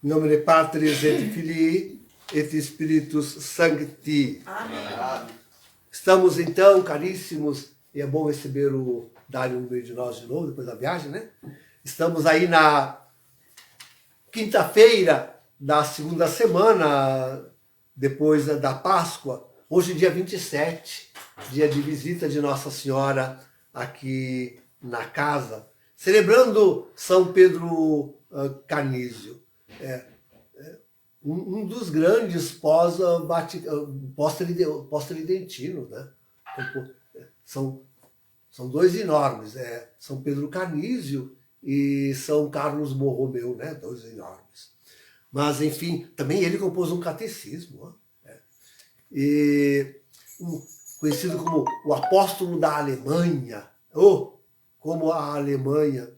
Em nome de Patris et Filii et Spiritus Sancti. Amém. Estamos então, caríssimos, e é bom receber o Dário no meio de nós de novo, depois da viagem, né? Estamos aí na quinta-feira da segunda semana, depois da Páscoa. Hoje, dia 27, dia de visita de Nossa Senhora aqui na casa, celebrando São Pedro Canísio. Um dos grandes pós-tridentinos, né? São dois enormes, São Pedro Canísio e São Carlos Borromeu, né? Dois enormes. Mas, enfim, também ele compôs um catecismo, né? E conhecido como o apóstolo da Alemanha, como a Alemanha,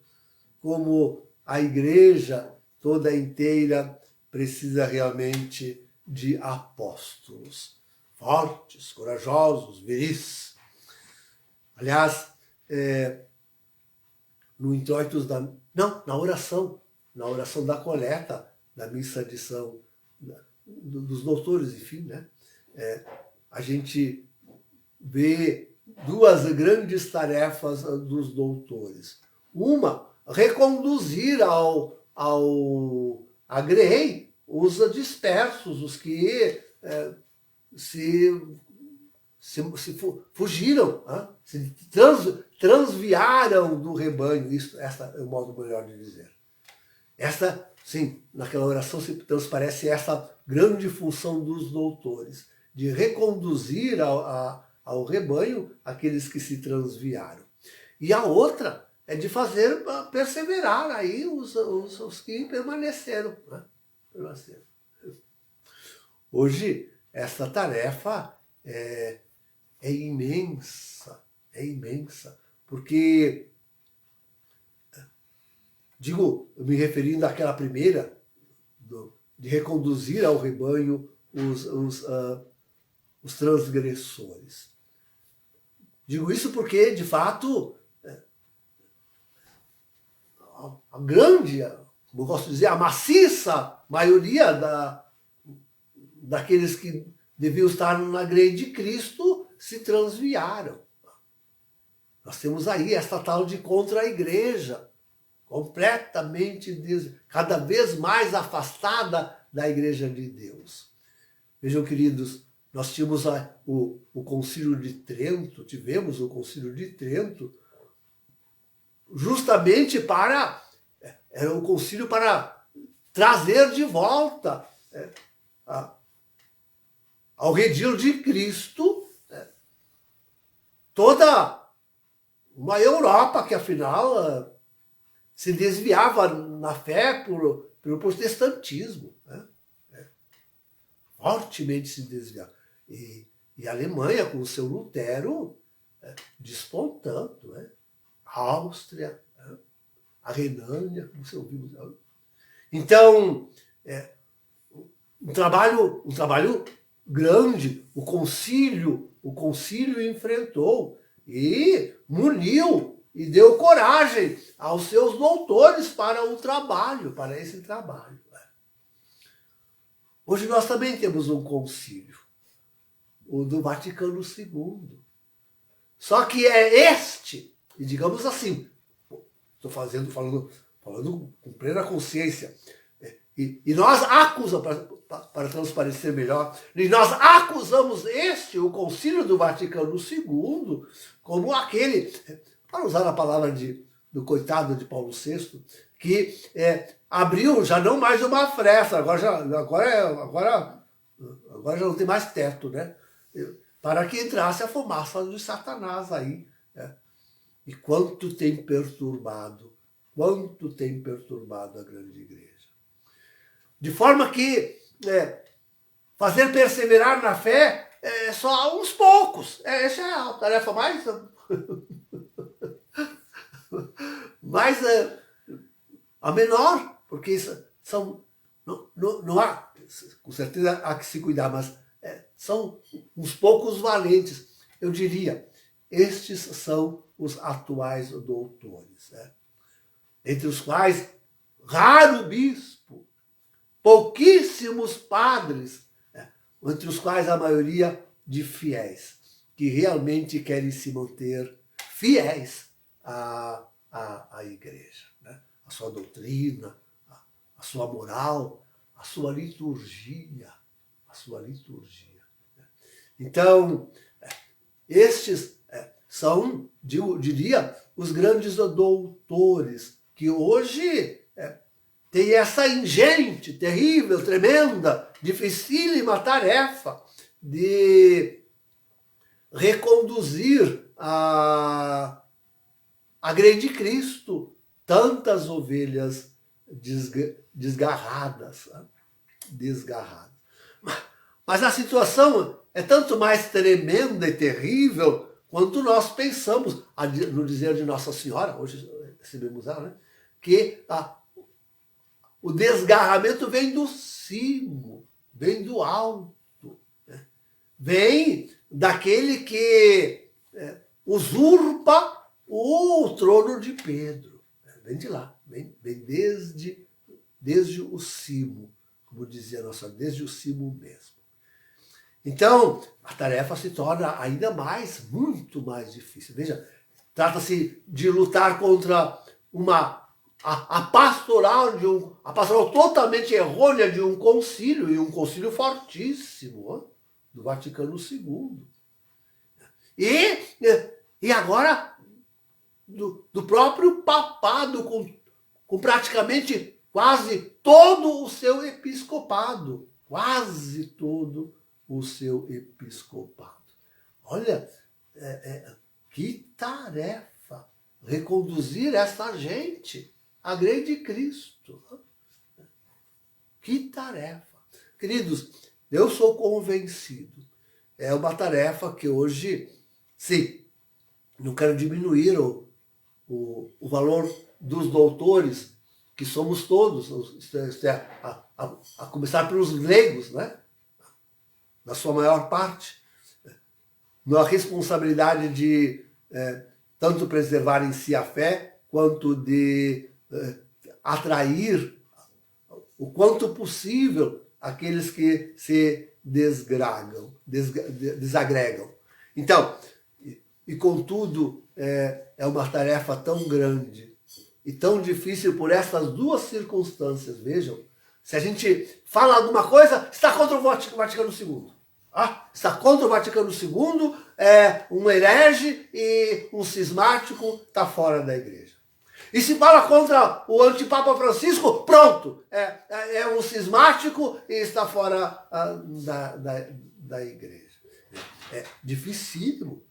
como a igreja toda inteira precisa realmente de apóstolos fortes, corajosos, viris. Aliás, no introitus na oração da coleta da missa de São dos doutores, enfim, né? A gente vê duas grandes tarefas dos doutores. Uma, reconduzir a Grey os dispersos, os que fugiram, se transviaram do rebanho. Essa é o modo melhor de dizer. Essa, sim, naquela oração se transparece essa grande função dos doutores, de reconduzir ao rebanho aqueles que se transviaram. E a outra é de fazer perseverar aí os que permaneceram, né? Hoje, essa tarefa é imensa, porque, me referindo àquela primeira, de reconduzir ao rebanho os transgressores. Digo isso porque, de fato, a grande, como eu gosto de dizer, a maciça maioria daqueles que deviam estar na grei de Cristo se transviaram. Nós temos aí esta tal de contra-igreja, completamente, cada vez mais afastada da igreja de Deus. Vejam, queridos, nós tínhamos o Concílio de Trento, tivemos o Concílio de Trento, justamente era um concílio para trazer de volta ao redil de Cristo toda uma Europa que, afinal, se desviava na fé pelo protestantismo, né? Fortemente se desviava. E a Alemanha, com o seu Lutero, despontando, né? A Áustria, a Renânia, como você ouviu. Então, um trabalho grande, o concílio enfrentou e muniu e deu coragem aos seus doutores para esse trabalho. Hoje nós também temos um concílio, o do Vaticano II. Só que e digamos assim, estou falando com plena consciência, e nós acusamos, para transparecer melhor, e nós acusamos o Concílio do Vaticano II como aquele, para usar a palavra do coitado de Paulo VI, que abriu já não mais uma fresta, agora já não tem mais teto, né? Para que entrasse a fumaça de Satanás aí. E quanto tem perturbado a grande igreja. De forma que fazer perseverar na fé é só uns poucos. Essa é a tarefa mais a menor, porque não há, com certeza há que se cuidar, mas são uns poucos valentes. Eu diria, estes são os atuais doutores, né? Entre os quais, raro bispo pouquíssimos padres, entre os quais a maioria de fiéis, que realmente querem se manter fiéis à igreja, né? A sua doutrina, a sua moral, a sua liturgia, Então, estes são, diria, os grandes doutores que hoje têm essa ingente, terrível, tremenda, dificílima tarefa de reconduzir a grei de Cristo tantas ovelhas desgarradas. Mas a situação é tanto mais tremenda e terrível quanto nós pensamos, no dizer de Nossa Senhora, hoje recebemos ela, né? Que o desgarramento vem do cimo, vem do alto, né? Vem daquele que usurpa o trono de Pedro. Vem de lá, vem desde o cimo, como dizia Nossa, desde o cimo mesmo. Então, a tarefa se torna ainda muito mais difícil. Veja, trata-se de lutar contra a pastoral totalmente errônea de um concílio, e um concílio fortíssimo, do Vaticano II. E agora do próprio papado, com praticamente quase todo o seu episcopado. Quase todo o seu episcopado. Olha, que tarefa reconduzir essa gente à grei de Cristo. Que tarefa. Queridos, eu sou convencido. É uma tarefa que hoje, sim, não quero diminuir o valor dos doutores, que somos todos, a começar pelos leigos, né? Na sua maior parte, na responsabilidade de tanto preservar em si a fé, quanto de atrair o quanto possível aqueles que se desagregam. Então, e contudo, é uma tarefa tão grande e tão difícil por essas duas circunstâncias. Vejam, se a gente fala alguma coisa, está contra o Vaticano II. Está contra o Vaticano II, é um herege e um cismático, está fora da igreja. E se fala contra o antipapa Francisco, pronto, é um cismático e está fora da igreja. É dificílimo.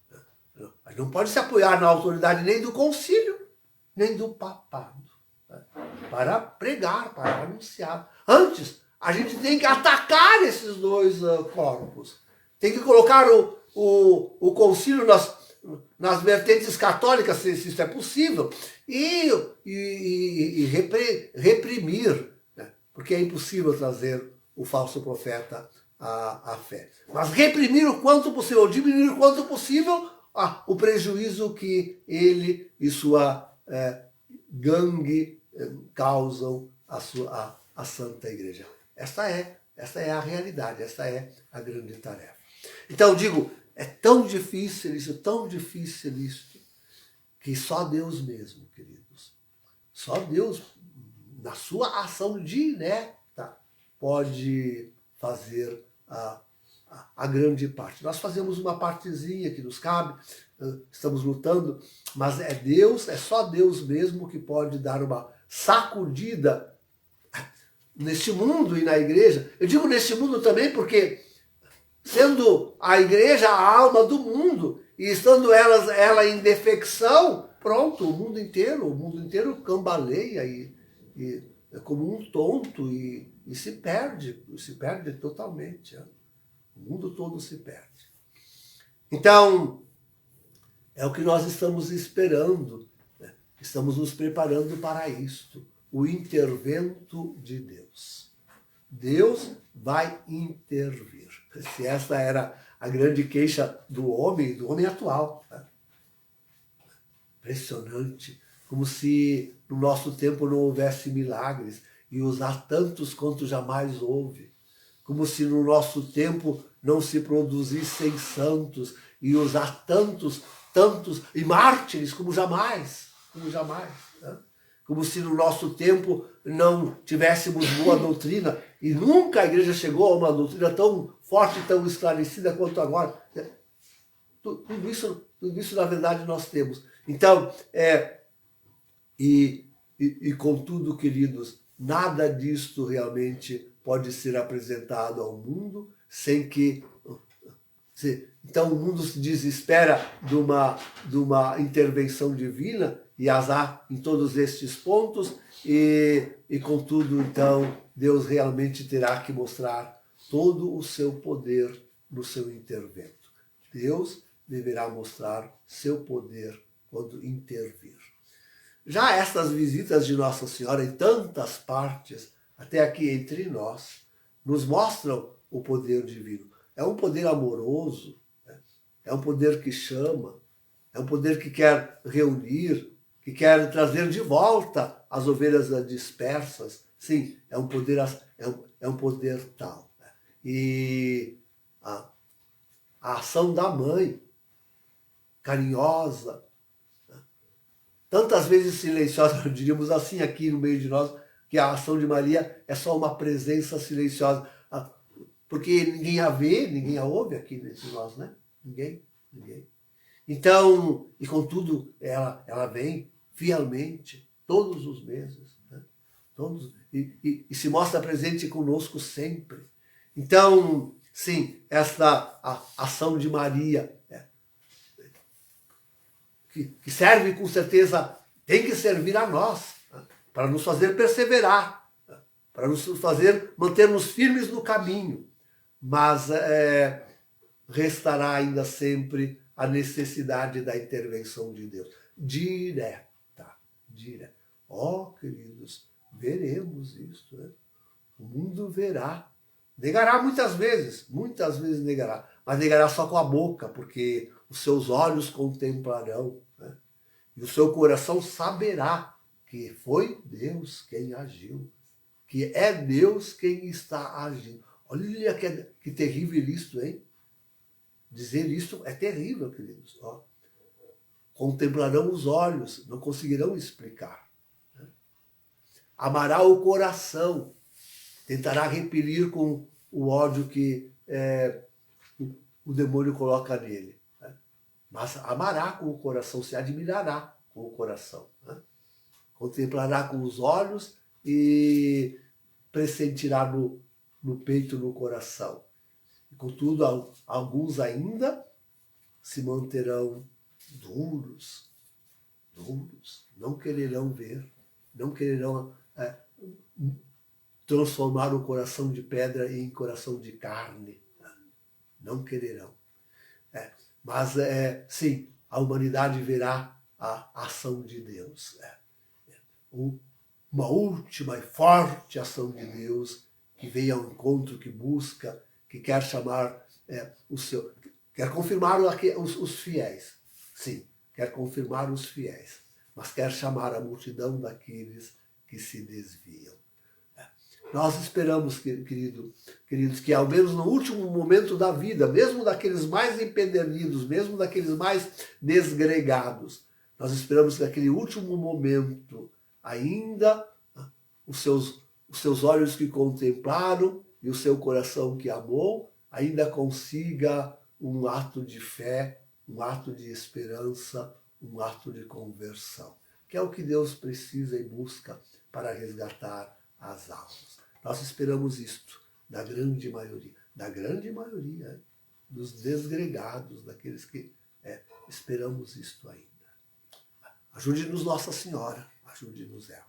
Mas não pode se apoiar na autoridade nem do concílio, nem do papado, né? Para pregar, para anunciar. Antes, a gente tem que atacar esses dois corpos. Tem que colocar o concílio nas vertentes católicas, se isso é possível, e reprimir, né? Porque é impossível trazer o falso profeta à fé. Mas reprimir o quanto possível, diminuir o quanto possível o prejuízo que ele e sua gangue causam à Santa Igreja. Esta é a realidade, esta é a grande tarefa. Então, digo, é tão difícil isso, que só Deus mesmo, queridos, só Deus, na sua ação direta, pode fazer a grande parte. Nós fazemos uma partezinha que nos cabe, estamos lutando, mas é só Deus mesmo que pode dar uma sacudida neste mundo e na igreja. Eu digo neste mundo também porque, sendo a igreja a alma do mundo, e estando ela em defecção, pronto, o mundo inteiro cambaleia e é como um tonto e se perde totalmente. O mundo todo se perde. Então, é o que nós estamos esperando, né? Estamos nos preparando para isto, o intervento de Deus. Deus vai intervir. Se essa era a grande queixa do homem atual. Né? Impressionante, como se no nosso tempo não houvesse milagres. e usar tantos quanto jamais houve. Como se no nosso tempo não se produzissem santos e usar tantos, e mártires como jamais, né? Como se no nosso tempo não tivéssemos boa doutrina e nunca a igreja chegou a uma doutrina tão forte, tão esclarecida quanto agora. Tudo isso na verdade nós temos. Então, contudo, queridos, nada disto realmente pode ser apresentado ao mundo sem que... Então o mundo se desespera de uma intervenção divina, e as há em todos estes pontos, e contudo, então, Deus realmente terá que mostrar todo o seu poder no seu intervento. Deus deverá mostrar seu poder quando intervir. Já estas visitas de Nossa Senhora em tantas partes, até aqui entre nós, nos mostram o poder divino. É um poder amoroso, né? É um poder que chama, é um poder que quer reunir, que quer trazer de volta as ovelhas dispersas. Sim, é um poder tal. Né? E a ação da mãe, carinhosa, tantas vezes silenciosa, diríamos assim aqui no meio de nós, que a ação de Maria é só uma presença silenciosa. Porque ninguém a vê, ninguém a ouve aqui entre nós, né? Ninguém. Então, e contudo, ela vem fielmente, todos os meses, né? E se mostra presente conosco sempre. Então, sim, esta ação de Maria, que serve com certeza, tem que servir a nós, né? Para nos fazer perseverar, né? Para nos fazer manter-nos firmes no caminho. Mas restará ainda sempre a necessidade da intervenção de Deus. Direta. Queridos, veremos isso. Né? O mundo verá. Negará muitas vezes negará. Mas negará só com a boca, porque os seus olhos contemplarão. Né? E o seu coração saberá que foi Deus quem agiu. Que é Deus quem está agindo. Olha que terrível isto, hein? Dizer isto é terrível, queridos. Ó, contemplarão os olhos, não conseguirão explicar. Né? Amará o coração, tentará repelir com o ódio que o demônio coloca nele. Né? Mas amará com o coração, se admirará com o coração. Né? Contemplará com os olhos e pressentirá no peito, no coração. E, contudo, alguns ainda se manterão duros, não quererão ver, não quererão transformar o coração de pedra em coração de carne. Não quererão. Mas, sim, a humanidade verá a ação de Deus. Uma última e forte ação de Deus que vem ao encontro, que busca, que quer chamar quer confirmar os fiéis. Sim, quer confirmar os fiéis, mas quer chamar a multidão daqueles que se desviam. Nós esperamos, queridos, que ao menos no último momento da vida, mesmo daqueles mais empedernidos, mesmo daqueles mais desgregados, nós esperamos que naquele último momento ainda os seus olhos que contemplaram e o seu coração que amou ainda consiga um ato de fé, um ato de esperança, um ato de conversão, que é o que Deus precisa e busca para resgatar as almas. Nós esperamos isto da grande maioria dos desgregados, daqueles que esperamos isto ainda. Ajude-nos Nossa Senhora, ajude-nos ela.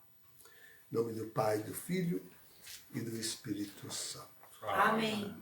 Em nome do Pai, do Filho e do Espírito Santo. Amém.